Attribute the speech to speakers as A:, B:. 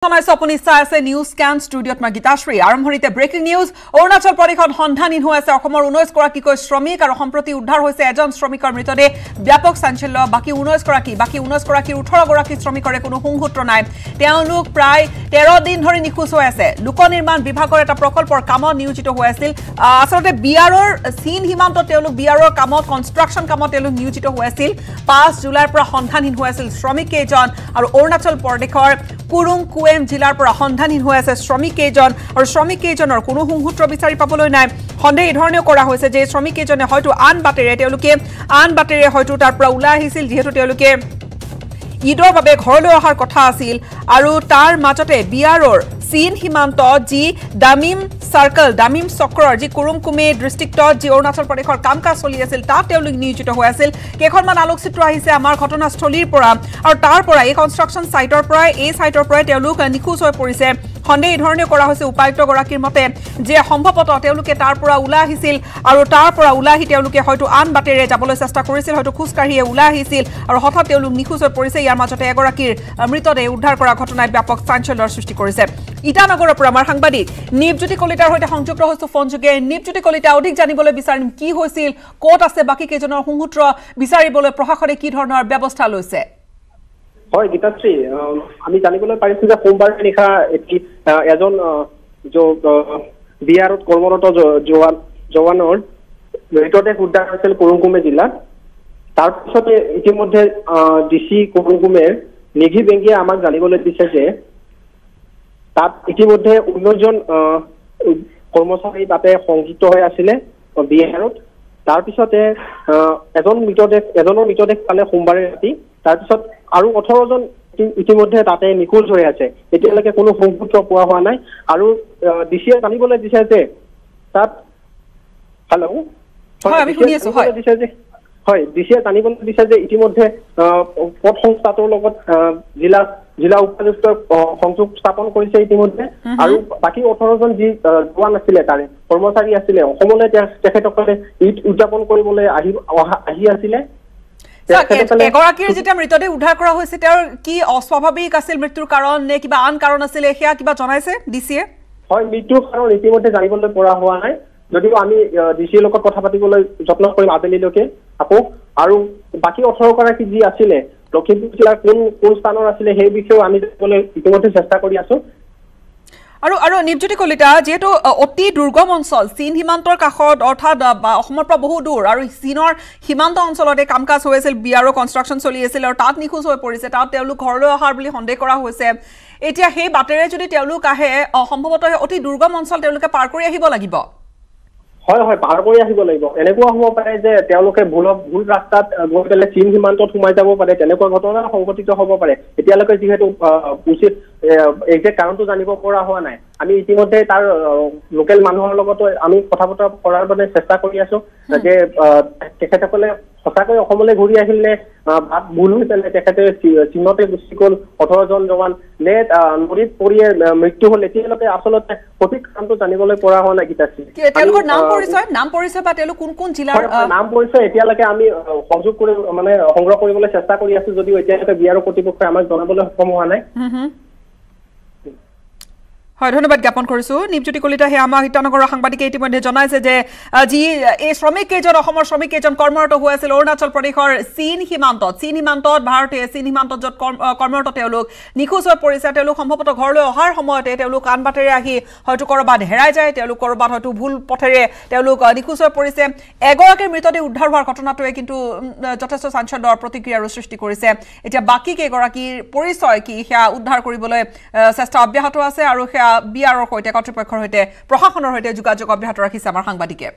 A: আপুনি চাই আছে নিউজ স্ক্যান ষ্টুডিঅ'ত মই গীতাশ্ৰী আৰম্ভণিতে ব্ৰেকিং নিউজ অৰুণাচল প্ৰদেশত সন্ধানহীন হৈ আছে অসমৰ 19 গৰাকীকৈ শ্ৰমিক আৰু সম্প্ৰতি উদ্ধাৰ হৈছে এজন শ্ৰমিকৰ মৃতদেহ ব্যাপক চাঞ্চল্য বাকি 19 গৰাকীৰ 18 গৰাকী শ্ৰমিকৰে কোনো সংসূত্ৰ নাই তেওঁলোক প্ৰায় 13 দিন ধৰি নিখোজ হৈ আছে লোক নিৰ্মাণ বিভাগৰ এটা প্ৰকল্পৰ কামত নিয়োজিত হৈ আছিল আসলতে বিআৰৰ চীন সীমান্তত তেওঁলোক বিআৰৰ কামত কনষ্ট্ৰাকচন কামত তেওঁলোক নিয়োজিত হৈ আছিল 5 জুলাইৰ পৰা সন্ধানহীন হৈ আছিল শ্ৰমিক কেইজন আৰু অৰুণাচল প্ৰদেশৰ কুৰুং কুৱেম জিলাৰ পৰা সন্ধানহীন হৈ আছে শ্ৰমিক কেইজন আৰু শ্ৰমিক কেইজনৰ কোনো সংসূত্ৰ বিচাৰি পাবলৈ নাই সন্দেহ এই ধৰণে কৰা হৈছে যে শ্ৰমিক কেইজনে হয়তো আন বাটেৰে হয়তো তাৰ পৰা ওলাই আহিছিল যেহেতু তেওঁলোকে ঈদৰ বাবে ঘৰলৈ অহাৰ কথা আছিল আৰু তাৰ মাজতে বিআৰৰ চীন সীমান্ত যি দামিম চক্ৰৰ যি কুৰুংকুমে ডিষ্ট্ৰিক্টত যি অৰুণাচল প্ৰদেশৰ কাম-কাজ চলি আছিল তাত তেওঁলোক নিয়োজিত হৈ আছিল কেইখনমান আলোকচিত্ৰ আহিছে আমাৰ ঘটনাস্থলীৰ পৰা আৰু তাৰ পৰা এই কনষ্ট্ৰাকচন সাইটৰ পৰাই তেওঁলোক নিখোজ হৈ পৰিছে সন্দেহ এই ধৰণে কৰা হৈছে উপায়ুক্ত গৰাকীৰ মতে যে সম্ভৱতঃ তেওঁলোকে তাৰ পৰা ওলাই আহিছিল আৰু তাৰ পৰা ওলাই আহি তেওঁলোকে হয়তো আন বাটেৰে যাবলৈ চেষ্টা কৰিছিল হয়তো খোজকাঢ়িয়ে ওলাই আহিছিল আৰু হঠাৎ তেওঁলোক নিখোজ হৈ পৰিছে ইয়াৰ মাজতে এগৰাকীৰ মৃতদেহ উদ্ধাৰ কৰা ঘটনাই ব্যাপক চাঞ্চল্যৰ সৃষ্টি কৰিছে ইটানগৰৰ পৰা আমাৰ সাংবাদিক নিপজ্যোতি কলিতাৰ সৈতে সংযুক্ত হৈছো ফোনযোগে নিপজ্যোতি কলিতা অধিক জানিবলৈ বিচাৰিম কি হৈছিল ক'ত আছে বাকি কেইজনৰ সংসূত্ৰ বিচাৰিবলৈ প্ৰশাসনে কি ধৰণৰ ব্যৱস্থা লৈছে
B: হয় গীতাশ্ৰী আমি জানিবলৈ পাৰিছো যে সোমবাৰ নিশা এজন বিআৰত কৰ্মৰত জৱানৰ মৃতদেহ উদ্ধাৰ হৈছিল কুৰুংকুমে জিলাত তাৰপিছতে ইতিমধ্যে ডিচি কুৰুংকুমেৰ নিধি বেংকিয়ে আমাক জানিবলৈ দিছে যে তাত ইতিমধ্যে 19জন কৰ্মচাৰী তাতে সংযুক্ত হৈ আছিলে বিআৰত তাৰপিছতে এজনৰ মৃতদেহ পালে সোমবাৰে ৰাতি তাৰপিছত আৰু 18জন ইতিমধ্যে তাতে নিখোজ হৈ আছে এতিয়ালৈকে কোনো সংসূত্ৰ পোৱা হোৱা নাই আৰু ডিচিয়ে জানিবলৈ দিছে যে তাত ডিচিয়ে জানিবলৈ দিছে যে ইতিমধ্যে পথ সংস্থাটোৰ লগত জিলা উপায়ুক্ত সংযোগ স্থাপন কৰিছে ইতিমধ্যে আৰু বাকী 18জন যি জোৱান আছিলে তাৰে কৰ্মচাৰী আছিলে অসমলৈ তেখেতসকলে ঈদ উদযাপন কৰিবলৈ আহি আছিলে
A: এগৰাকীৰ যেতিয়া মৃতদেহ উদ্ধাৰ কৰা হৈছে তেওঁৰ কি অস্বাভাৱিক আছিল মৃত্যুৰ কাৰণ নে কিবা আন কাৰণ আছিল সেয়া কিবা জনাইছে ডিচিয়ে হয়
B: মৃত্যুৰ কাৰণ ইতিমধ্যে জানিবলৈ পৰা হোৱা নাই যদিও আমি ডিচিৰ লগত কথা পাতিবলৈ যত্ন কৰিম আবেলিলৈকে আকৌ আৰু বাকী 18 গৰাকী যি আছিলে লখিমপুৰ জিলাৰ কোন স্থানৰ আছিলে সেই বিষয়েও আমি জানিবলৈ ইতিমধ্যে চেষ্টা কৰি আছো
A: আৰু নিপজ্যোতি কলিতা যেহেতু অতি দুৰ্গম অঞ্চল চীন সীমান্তৰ কাষত অৰ্থাৎ অসমৰ পৰা বহু দূৰ আৰু চীনৰ সীমান্ত অঞ্চলতে কাম-কাজ হৈ আছিল বিআৰৰ কনষ্ট্ৰাকচন চলি আছিল আৰু তাত নিখোজ হৈ পৰিছে তাত তেওঁলোক ঘৰলৈ অহাৰ বুলি সন্দেহ কৰা হৈছে এতিয়া সেই বাটেৰে যদি তেওঁলোক আহে সম্ভৱতঃ অতি দুৰ্গম অঞ্চল তেওঁলোকে পাৰ কৰি আহিব লাগিব
B: হয় পাৰ কৰি আহিব লাগিব এনেকুৱা হ'ব পাৰে যে তেওঁলোকে ভুল ৰাস্তাত গৈ পেলাই চীন সীমান্তত সোমাই যাব পাৰে তেনেকুৱা ঘটনা সংঘটিত হ'ব পাৰে এতিয়ালৈকে যিহেতু উচিত একজেক্ট কাৰণটো জানিব পৰা হোৱা নাই আমি ইতিমধ্যে তাৰ লোকেল মানুহৰ লগত আমি কথা বতৰা কৰাৰ বাবে চেষ্টা কৰি আছো যে তেখেতসকলে সঁচাকৈ অসমলৈ ঘূৰি আহিলে বাট ভুল হৈছিলে তেখেতে চীনতে গুচি গ'ল 18জন জৱান নে নদীত পৰিয়ে মৃত্যু হ'ল এতিয়ালৈকে আচলতে সঠিক কাৰণটো জানিবলৈ পৰা হোৱা নাই গীতাশ্ৰী
A: তেওঁলোকৰ নাম পৰিচয় বা তেওঁলোক কোন জিলাৰ
B: নাম পৰিচয় এতিয়ালৈকে আমি সংযোগ কৰি সংগ্ৰহ কৰিবলৈ চেষ্টা কৰি আছো যদিও এতিয়ালৈকে বিআৰৰ কৰ্তৃপক্ষই আমাক জনাবলৈ সক্ষম হোৱা নাই
A: হয় ধন্যবাদ জ্ঞাপন কৰিছো নিপজ্যোতি কলিতা হে আমাৰ ইটানগৰৰ সাংবাদিকে ইতিমধ্যে জনাইছে যে যি এই শ্ৰমিক কেইজন অসমৰ শ্ৰমিক কেইজন কৰ্মৰত হৈ আছিল অৰুণাচল প্ৰদেশৰ চীন সীমান্তত ভাৰতীয় চীন সীমান্তত য'ত কৰ্মৰত তেওঁলোক নিখোজ হৈ পৰিছে তেওঁলোক সম্ভৱতঃ ঘৰলৈ অহাৰ সময়তে তেওঁলোক আন বাটেৰে আহি হয়তো ক'ৰবাত হেৰাই যায় তেওঁলোক ক'ৰবাত হয়তো ভুল পথেৰে তেওঁলোক নিখোজ হৈ পৰিছে এগৰাকীৰ মৃতদেহ উদ্ধাৰ হোৱাৰ ঘটনাটোৱে কিন্তু যথেষ্ট চাঞ্চল্যৰ প্ৰতিক্ৰিয়াৰ সৃষ্টি কৰিছে এতিয়া বাকী কেইগৰাকীৰ পৰিচয় কি সেয়া উদ্ধাৰ কৰিবলৈ চেষ্টা অব্যাহত আছে আৰু সেয়া বিআৰৰ সৈতে কৰ্তৃপক্ষৰ সৈতে প্ৰশাসনৰ সৈতে যোগাযোগ অব্যাহত ৰাখিছে আমাৰ সাংবাদিকে